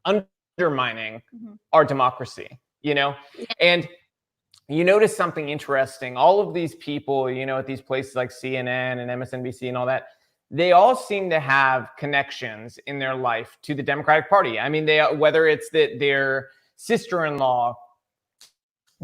undermining our democracy. And you notice something interesting. All of these people, at these places like CNN and MSNBC and all that, they all seem to have connections in their life to the Democratic Party. I mean, whether it's that their sister-in-law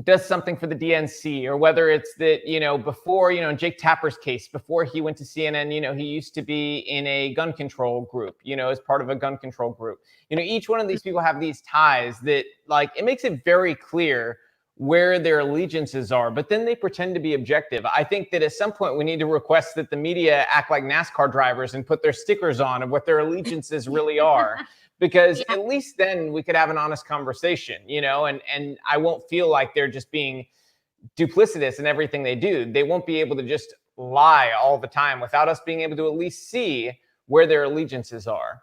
does something for the DNC, or whether it's that, before, Jake Tapper's case, before he went to CNN, he used to be in a gun control group, as part of a gun control group. Each one of these people have these ties that, it makes it very clear where their allegiances are, but then they pretend to be objective. I think that at some point we need to request that the media act like NASCAR drivers and put their stickers on of what their allegiances really are. Because at least then we could have an honest conversation, and I won't feel like they're just being duplicitous in everything they do. They won't be able to just lie all the time without us being able to at least see where their allegiances are.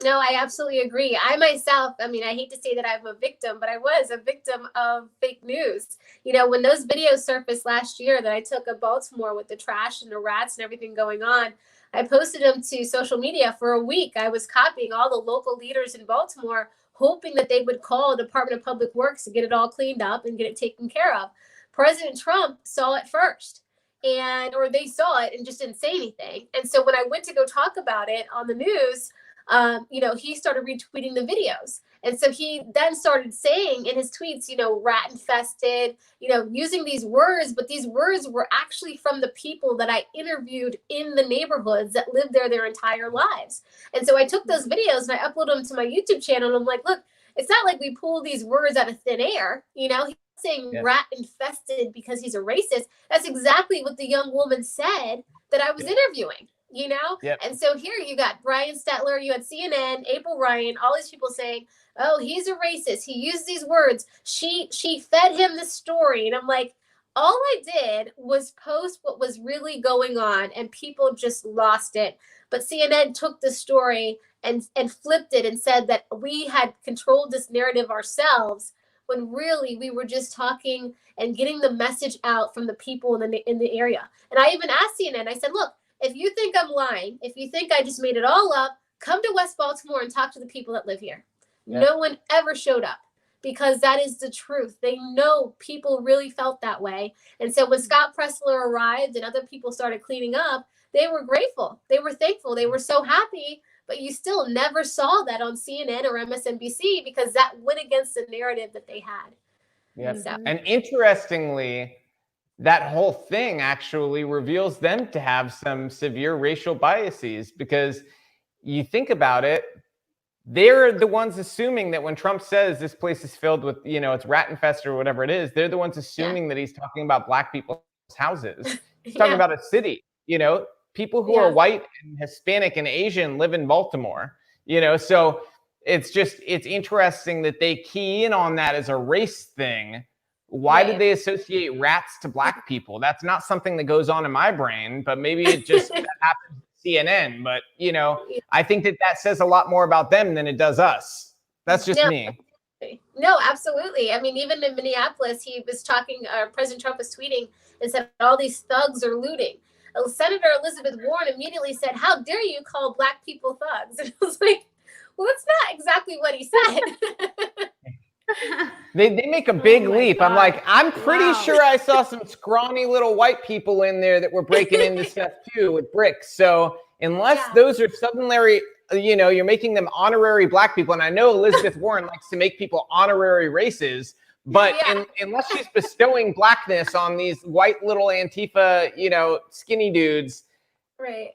No, I absolutely agree. I myself, I mean, I hate to say that I'm a victim, but I was a victim of fake news. You know, when those videos surfaced last year that I took of Baltimore with the trash and the rats and everything going on, I posted them to social media for a week. I was copying all the local leaders in Baltimore, hoping that they would call the Department of Public Works to get it all cleaned up and get it taken care of. President Trump saw it first, or they saw it and just didn't say anything. And so when I went to go talk about it on the news, you know, he started retweeting the videos. And so he then started saying in his tweets, you know, rat infested, you know, using these words, but these words were actually from the people that I interviewed in the neighborhoods that lived there their entire lives. And so I took those videos and I uploaded them to my YouTube channel. And I'm like, look, it's not like we pull these words out of thin air. You know, he's saying rat infested because he's a racist. That's exactly what the young woman said that I was interviewing. You know, and so here you got Brian Stetler, you had CNN, April Ryan, all these people saying, "Oh, he's a racist. He used these words. She fed him the story." And I'm like, all I did was post what was really going on, and people just lost it. But CNN took the story and flipped it and said that we had controlled this narrative ourselves, when really we were just talking and getting the message out from the people in the area. And I even asked CNN, I said, look, if you think I'm lying, if you think I just made it all up, come to West Baltimore and talk to the people that live here. No one ever showed up, because that is the truth. They know people really felt that way. And so when Scott Pressler arrived and other people started cleaning up, they were grateful. They were thankful. They were so happy. But you still never saw that on CNN or MSNBC, because that went against the narrative that they had. Yes. So. And interestingly, that whole thing actually reveals them to have some severe racial biases, because you think about it, they're the ones assuming that when Trump says this place is filled with, you know, it's rat infested or whatever it is, they're the ones assuming that he's talking about Black people's houses. He's talking about a city, you know, people who are white and Hispanic and Asian live in Baltimore, you know, so it's interesting that they key in on that as a race thing. Why did they associate rats to Black people? That's not something that goes on in my brain, but maybe it just happens to CNN. But, you know, I think that says a lot more about them than it does us. That's just me. No, absolutely. I mean, even in Minneapolis, he was talking, President Trump was tweeting and said all these thugs are looting. Senator Elizabeth Warren immediately said, "How dare you call Black people thugs?" And I was like, well, that's not exactly what he said. They make a big leap. God. I'm like, I'm pretty sure I saw some scrawny little white people in there that were breaking into stuff too with bricks. So unless those are suddenly, you know, you're making them honorary Black people. And I know Elizabeth Warren likes to make people honorary races, but unless she's bestowing Blackness on these white little Antifa, you know, skinny dudes,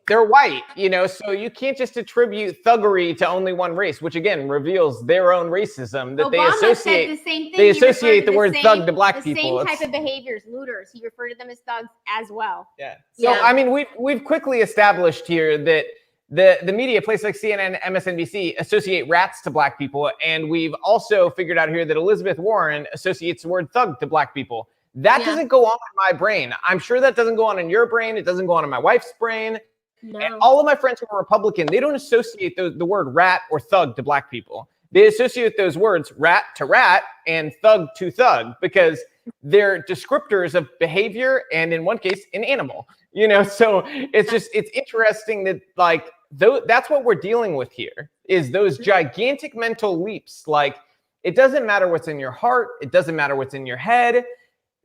they're white, you know, so you can't just attribute thuggery to only one race, which again reveals their own racism that Obama said the same thing. They associate the word thug to Black people. The same type of behaviors, looters. He referred to them as thugs as well. Yeah. So I mean, we've quickly established here that the media, places like CNN, MSNBC, associate rats to Black people, and we've also figured out here that Elizabeth Warren associates the word thug to Black people. That doesn't go on in my brain. I'm sure that doesn't go on in your brain. It doesn't go on in my wife's brain. No. And all of my friends who are Republican, they don't associate the word rat or thug to Black people. They associate those words rat to rat and thug to thug, because they're descriptors of behavior and in one case, an animal. You know, so it's interesting that like that's what we're dealing with here, is those gigantic mental leaps. Like, it doesn't matter what's in your heart. It doesn't matter what's in your head.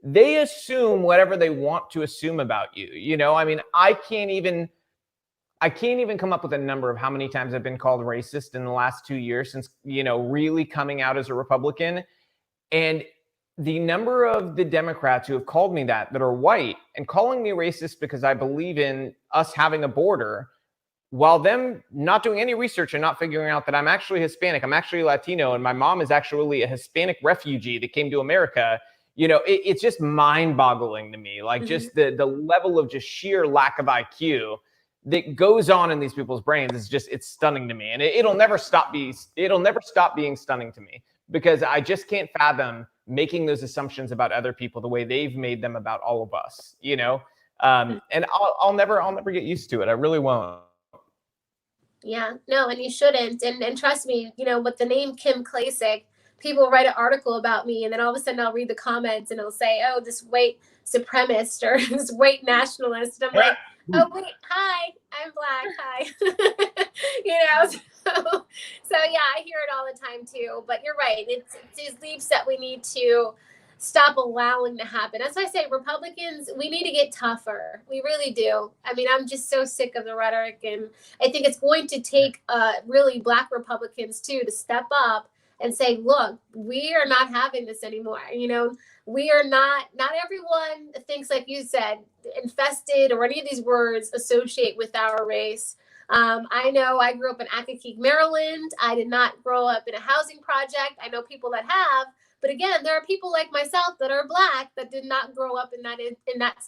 They assume whatever they want to assume about you. You know, I mean, I can't even come up with a number of how many times I've been called racist in the last 2 years since, you know, really coming out as a Republican. And the number of the Democrats who have called me that are white and calling me racist because I believe in us having a border, while them not doing any research and not figuring out that I'm actually Hispanic, I'm actually Latino, and my mom is actually a Hispanic refugee that came to America. You know, it's just mind-boggling to me, like just the level of just sheer lack of IQ that goes on in these people's brains is just, it's stunning to me. And it'll never stop being stunning to me, because I just can't fathom making those assumptions about other people the way they've made them about all of us, you know? And I'll never get used to it. I really won't. Yeah, no, and you shouldn't. And trust me, with the name Kim Klacik, people write an article about me, and then all of a sudden I'll read the comments and it'll say, "Oh, this white supremacist or this white nationalist." And I'm like, "Oh wait, hi, I'm Black, hi." So yeah, I hear it all the time too. But you're right. It's these leaps that we need to stop allowing to happen. That's why I say Republicans, we need to get tougher. We really do. I mean, I'm just so sick of the rhetoric, and I think it's going to take really Black Republicans too to step up and say, look, we are not having this anymore. We are not everyone thinks, like you said, infested or any of these words associate with our race. I know I grew up in Accokeek, Maryland. I did not grow up in a housing project. I know people that have. But again, there are people like myself that are Black that did not grow up in that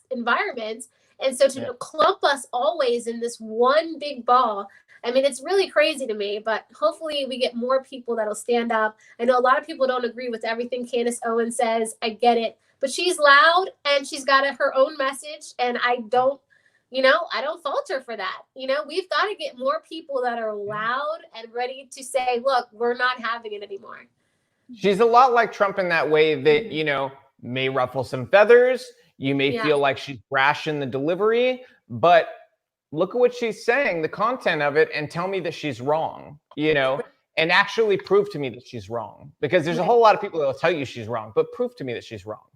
environment. And so to clump us always in this one big ball, I mean, it's really crazy to me, but hopefully we get more people that'll stand up. I know a lot of people don't agree with everything Candace Owens says. I get it. But she's loud and she's got her own message. And I don't fault her for that. We've got to get more people that are loud and ready to say, look, we're not having it anymore. She's a lot like Trump in that way that, may ruffle some feathers. You may feel like she's brash in the delivery, but look at what she's saying, the content of it, and tell me that she's wrong, and actually prove to me that she's wrong. Because there's a whole lot of people that will tell you she's wrong, but prove to me that she's wrong.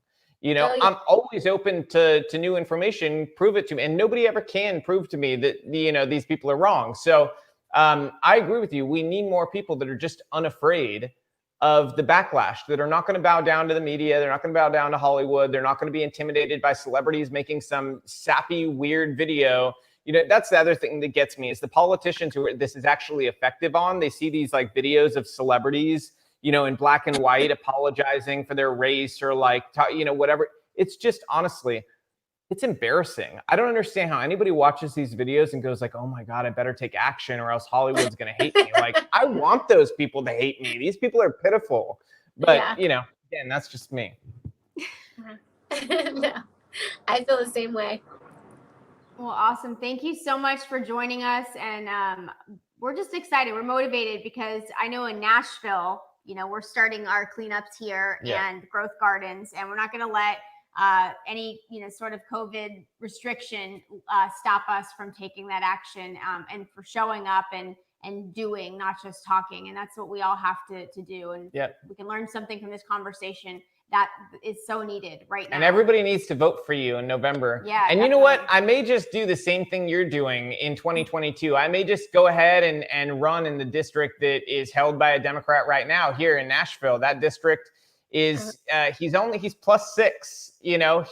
I'm always open to new information, prove it to me. And nobody ever can prove to me that, these people are wrong. So I agree with you. We need more people that are just unafraid of the backlash, that are not going to bow down to the media. They're not going to bow down to Hollywood. They're not going to be intimidated by celebrities making some sappy, weird video. That's the other thing that gets me is the politicians who this is actually effective on. They see these like videos of celebrities, in black and white apologizing for their race or whatever. It's just, honestly, it's embarrassing. I don't understand how anybody watches these videos and goes like, oh my God, I better take action or else Hollywood's going to hate me. Like, I want those people to hate me. These people are pitiful. But, again, that's just me. No, I feel the same way. Well, awesome. Thank you so much for joining us. And we're just excited. We're motivated because I know in Nashville, we're starting our cleanups here and growth gardens, and we're not going to let any sort of COVID restriction stop us from taking that action and for showing up and doing, not just talking. And that's what we all have to do. And we can learn something from this conversation that is so needed right now. And everybody needs to vote for you in November. Yeah. And you know what? I may just do the same thing you're doing in 2022. I may just go ahead and run in the district that is held by a Democrat right now here in Nashville. That district is he's +6.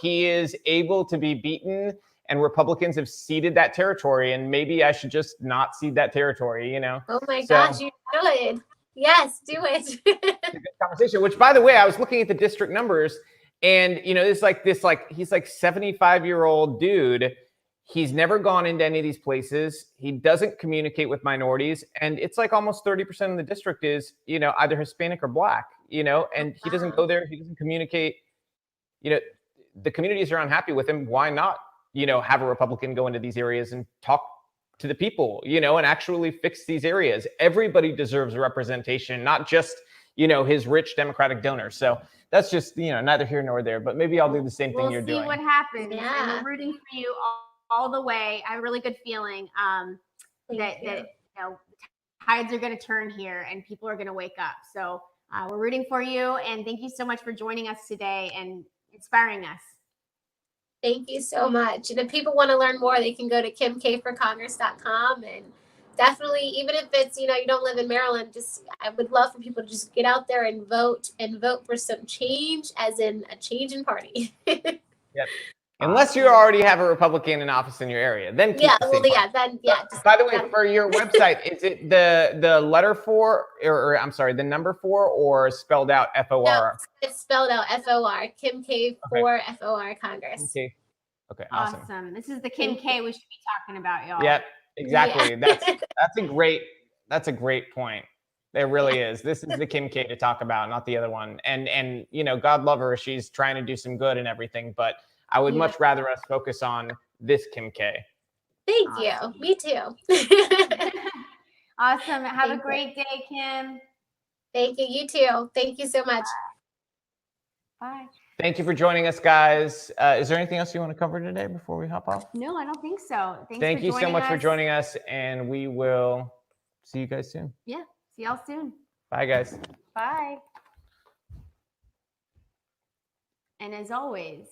He is able to be beaten, and Republicans have ceded that territory. And maybe I should just not cede that territory. Oh my gosh, you should. Yes, do it. It's a good conversation. Which, by the way, I was looking at the district numbers, and it's like this. He's like 75-year-old dude. He's never gone into any of these places. He doesn't communicate with minorities, and it's like almost 30% of the district is either Hispanic or Black. And he doesn't go there. He doesn't communicate. The communities are unhappy with him. Why not, have a Republican go into these areas and talk to the people, and actually fix these areas? Everybody deserves a representation, not just, his rich Democratic donors. So that's just, neither here nor there, but maybe I'll do the same thing you're doing. We'll see what happens. Yeah. And we're rooting for you all the way. I have a really good feeling that tides are going to turn here and people are going to wake up. So we're rooting for you. And thank you so much for joining us today and inspiring us. Thank you so much. And if people want to learn more, they can go to kimkforcongress.com. And definitely, even if it's, you don't live in Maryland, I would love for people to just get out there and vote for some change, as in a change in party. Yep. Unless you already have a Republican in office in your area, then keep By the way, for your website, is it the letter 4 or I'm sorry, the number 4 or spelled out FOR? No, it's spelled out FOR. Kim K 4 FOR Congress. Okay. Awesome. This is the Kim K we should be talking about, y'all. Yep. Exactly. Yeah. That's a great point. There really is. This is the Kim K to talk about, not the other one. And God love her, she's trying to do some good and everything, but I would much rather us focus on this Kim K. Thank you. Me too. Awesome. Have a great day, Kim. Thank you. You too. Thank you so much. Bye. Thank you for joining us, guys. Is there anything else you want to cover today before we hop off? No, I don't think so. Thank you so much for joining us, and we will see you guys soon. Yeah. See y'all soon. Bye, guys. Bye. And as always,